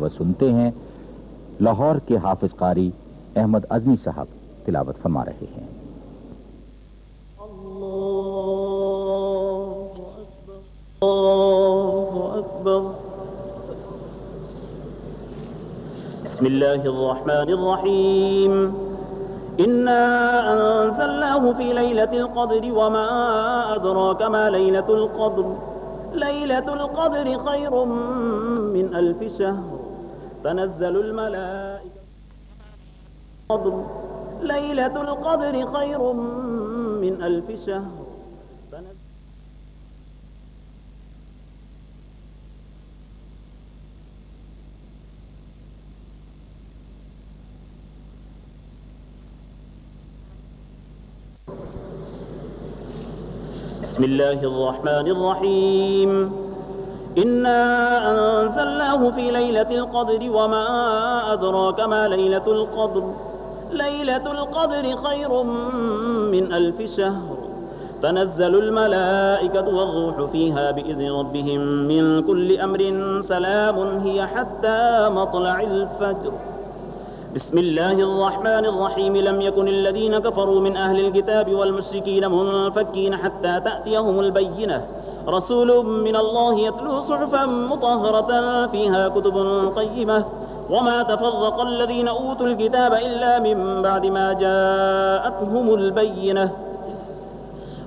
वह सुनते हैं लाहौर के हाफिज कारी अहमद अज़मी साहब तिलावत फरमा रहे हैं। अल्लाहु अकबर। बिस्मिल्लाहिर्रहमानिर्रहीम। इन्ना अंज़लनाहु फी लैलतिल क़द्रि वमा अदराका मा लैलतुल क़द्र। लैलतुल क़द्रि खैरुम मिन अल्फि शहर। तनज़्ज़लुल मलाइकतु। लैलतुल क़द्रि खैरुम मिन अल्फि शहर। बिस्मिल्लाहिर्रहमानिर्रहीम। इन्ना अंज़लनाहु फी लैलतिल क़द्रि वमा अदराका मा लैलतुल क़द्र। लैलतुल क़द्रि खैरुम मिन अल्फि शहर। तनज़्ज़लुल मलाइकतु वर्रूहु फ़ीहा बिइज़नि रब्बिहिम मिन कुल्लि अम्रिन सलामुन हिय हत्ता मत्लइल फ़ज्र। बिस्मिल्लाहिर्रहमानिर्रहीम। लम यकुनिल्लज़ीन कफ़रू मिन अहलिल किताबि वल मुश्रिकीन मुनफ़क्कीन हत्ता तअतियहुमुल बय्यिनह। रसूलुम मिनल्लाहि यत्लू सुहुफ़न मुतहहरतन फ़ीहा कुतुबुन क़य्यिमह। वमा तफ़र्रक़ल्लज़ीन ऊतुल किताब इल्ला मिन बअदि मा जाअतहुमुल बय्यिनह।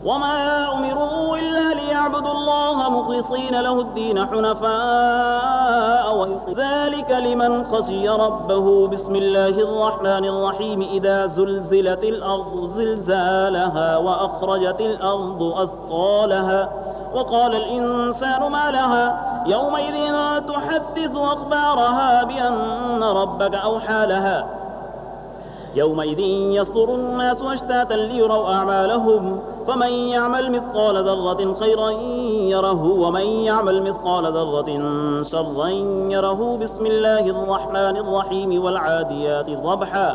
वमा उमिरू इल्ला लियअब्दुल्लाह मुख़लिसीन लहुद्दीन हुनफ़ाअ ज़ालिक लिमन ख़शिय रब्बहु। बिस्मिल्लाहिर्रहमानिर्रहीम। इज़ा ज़ुल्ज़िलतिल अर्ज़ु ज़िल्ज़ालहा व अख़रजतिल अर्ज़ु अथक़ालहा व क़ालल इंसानु मा लहा यौमइज़िन तुहद्दिथु अख़बारहा बिअन्न रब्बका अवहा लहा। यौमइज़िन यस्दुरु अन्नासु अश्तातन लियुरौ अअमालहुम। फमन यअमल मिस्क़ाल ज़र्रतिन खैरन यरहु वमन यअमल मिस्क़ाल ज़र्रतिन शर्रन यरहु। बिस्मिल्लाहिर्रहमानिर्रहीम। वल्आदियाति ज़बहा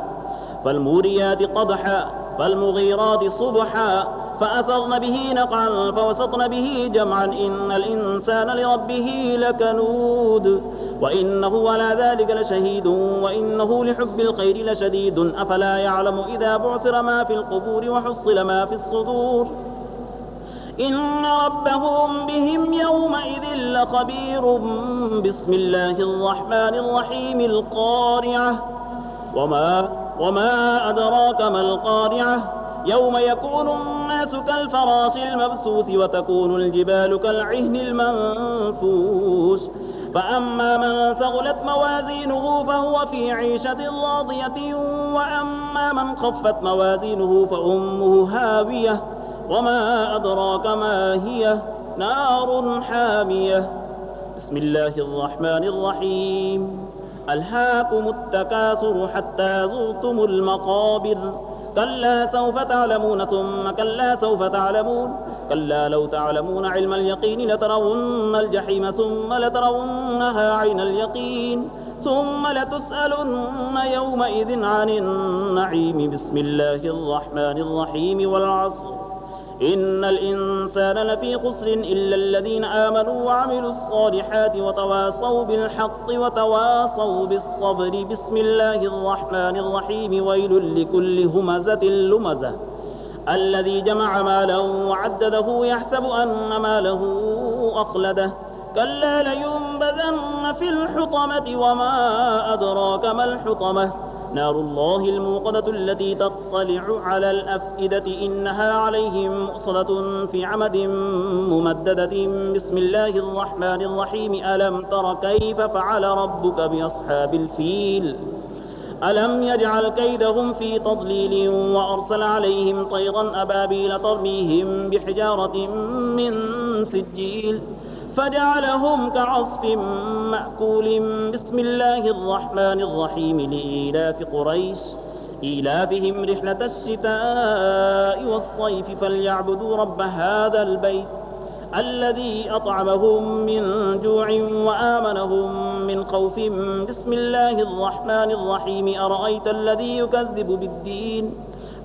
फल्मूरियाति क़दहा फल्मुग़ीराति सुबहा फअसरन बिही नक़अन फवसतन बिही जमअन। इन्नल इंसान लिरब्बिही लकनूद वइन्नहु अला ज़ालिका लशहीदुन वइन्नहु लिहुब्बिल खैरि लशदीदुन। अफला यअलमु इज़ा बु'थिर मा फ़िल क़ुबूरि वहुस्सिल मा फ़िस सुदूर। इन्न रब्बहुम बिहिम यौमइज़िन लख़बीरुम। बिस्मिल्लाहिर्रहमानिर्रहीमिल क़ारिअह। वमा अदराका मल क़ारिअह। यौम यकूनु अन्नासु कल्फ़राशिल मबसूस वतकूनुल जिबालु कल्इह्निल मंफूश। فأما من ثقلت موازينه فهو في عيشة راضية وأما من خفت موازينه فأمه هاوية وما أدراك ما هي نار حامية. بسم الله الرحمن الرحيم. ألهاكم التكاثر حتى زرتم المقابر. كلا سوف تعلمون ثم كلا سوف تعلمون. كلا لو تعلمون علم اليقين لترون الجحيم ثم لترونها عين اليقين ثم لتسألن يومئذ عن النعيم. بسم الله الرحمن الرحيم. والعصر إن الإنسان لفي خسر إلا الذين آمنوا وعملوا الصالحات وتواصوا بالحق وتواصوا بالصبر. بسم الله الرحمن الرحيم. ويل لكل همزة لمزة الذي جمع مالا وعدده يحسب أن ماله أخلده. كلا لينبذن في الحطمة وما أدراك ما الحطمة. نار الله الموقدة التي تطلع على الأفئدة إنها عليهم مؤصدة في عمد ممددة. بسم الله الرحمن الرحيم. ألم تر كيف فعل ربك بأصحاب الفيل. ألم يجعل كيدهم في تضليل وأرسل عليهم طيرا أبابيل ترميهم بحجارة من سجيل فجعلهم كعصف مأكول. بسم الله الرحمن الرحيم. لإيلاف قريش إيلافهم رحلة الشتاء والصيف فليعبدوا رب هذا البيت الذي أطعمهم من جوع وآمنهم من خوف. بسم الله الرحمن الرحيم. أرأيت الذي يكذب بالدين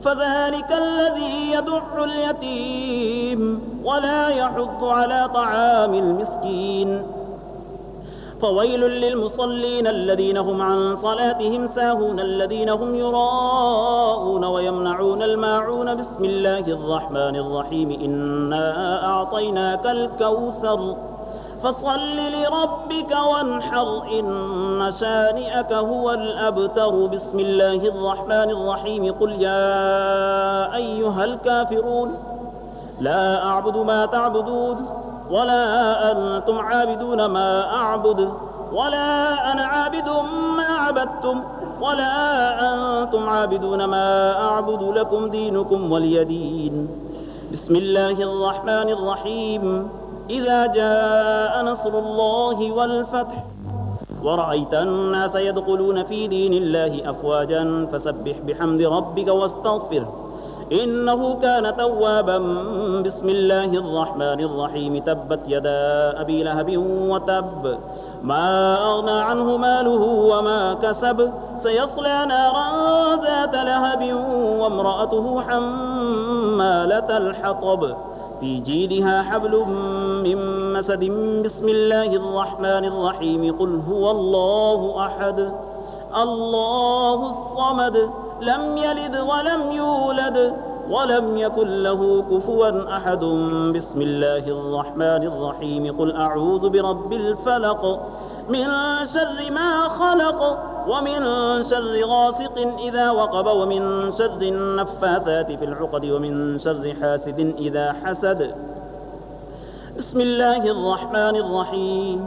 فذلك الذي يدع اليتيم ولا يحض على طعام المسكين. فويل للمصلين الذين هم عن صلاتهم ساهون الذين هم يراءون ويمنعون الماعون. بسم الله الرحمن الرحيم. إنا أعطيناك الكوثر فصل لربك وانحر إن شانئك هو الأبتر. بسم الله الرحمن الرحيم. قل يا أيها الكافرون لا أعبد ما تعبدون ولا أنتم عابدون ما أعبد ولا أنا عابد ما عبدتم ولا أنتم عابدون ما أعبد لكم دينكم ولي دين. بسم الله الرحمن الرحيم. إذا جاء نصر الله والفتح ورأيت الناس يدخلون في دين الله أفواجا فسبح بحمد ربك واستغفره إنه كان توابا. بسم الله الرحمن الرحيم. تبت يدا أبي لهب وتب ما أغنى عنه ماله وما كسب سيصلى نارا ذات لهب وامرأته حمالة الحطب في جيدها حبل من مسد. بسم الله الرحمن الرحيم. قل هو الله أحد الله الصمد لم يلد ولم يولد ولم يكن له كفوا أحد. بسم الله الرحمن الرحيم. قل أعوذ برب الفلق من شر ما خلق ومن شر غاسق إذا وقب ومن شر النفاثات في العقد ومن شر حاسد إذا حسد. بسم الله الرحمن الرحيم.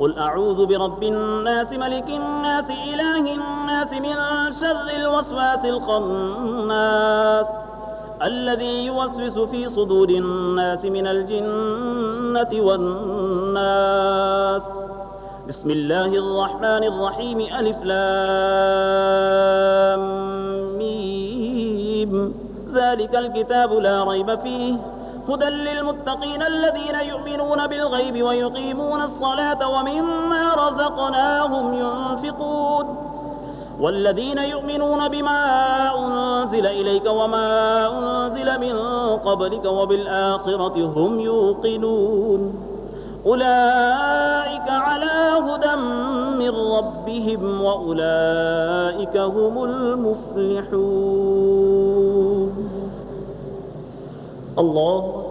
قل أعوذ برب الناس ملك الناس إله الناس من شر الوسواس الخناس الذي يوسوس في صدور الناس من الجنة والناس. بسم الله الرحمن الرحيم. ألف لام ميم. ذلك الكتاب لا ريب فيه هدى للمتقين الذين يؤمنون بالغيب ويقيمون الصلاة ومما رزقناهم ينفقون والذين يؤمنون بما أنزل إليك وما أنزل من قبلك وبالآخرة هم يوقنون أولئك على هدى من ربهم وأولئك هم المفلحون. الله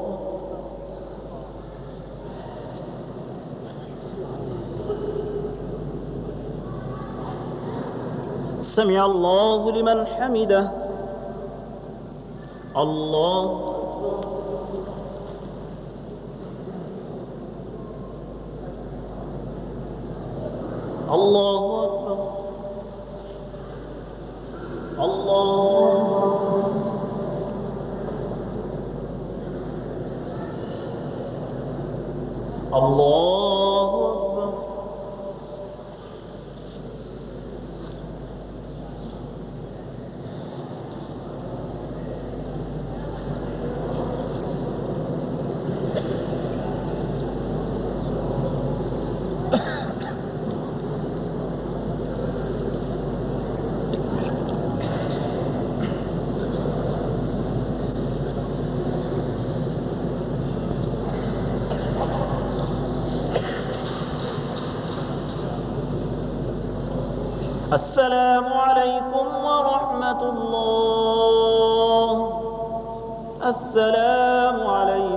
سمع الله لمن حمده. الله الله أكبر. الله الله أكبر. السلام عليكم ورحمة الله. السلام عليكم.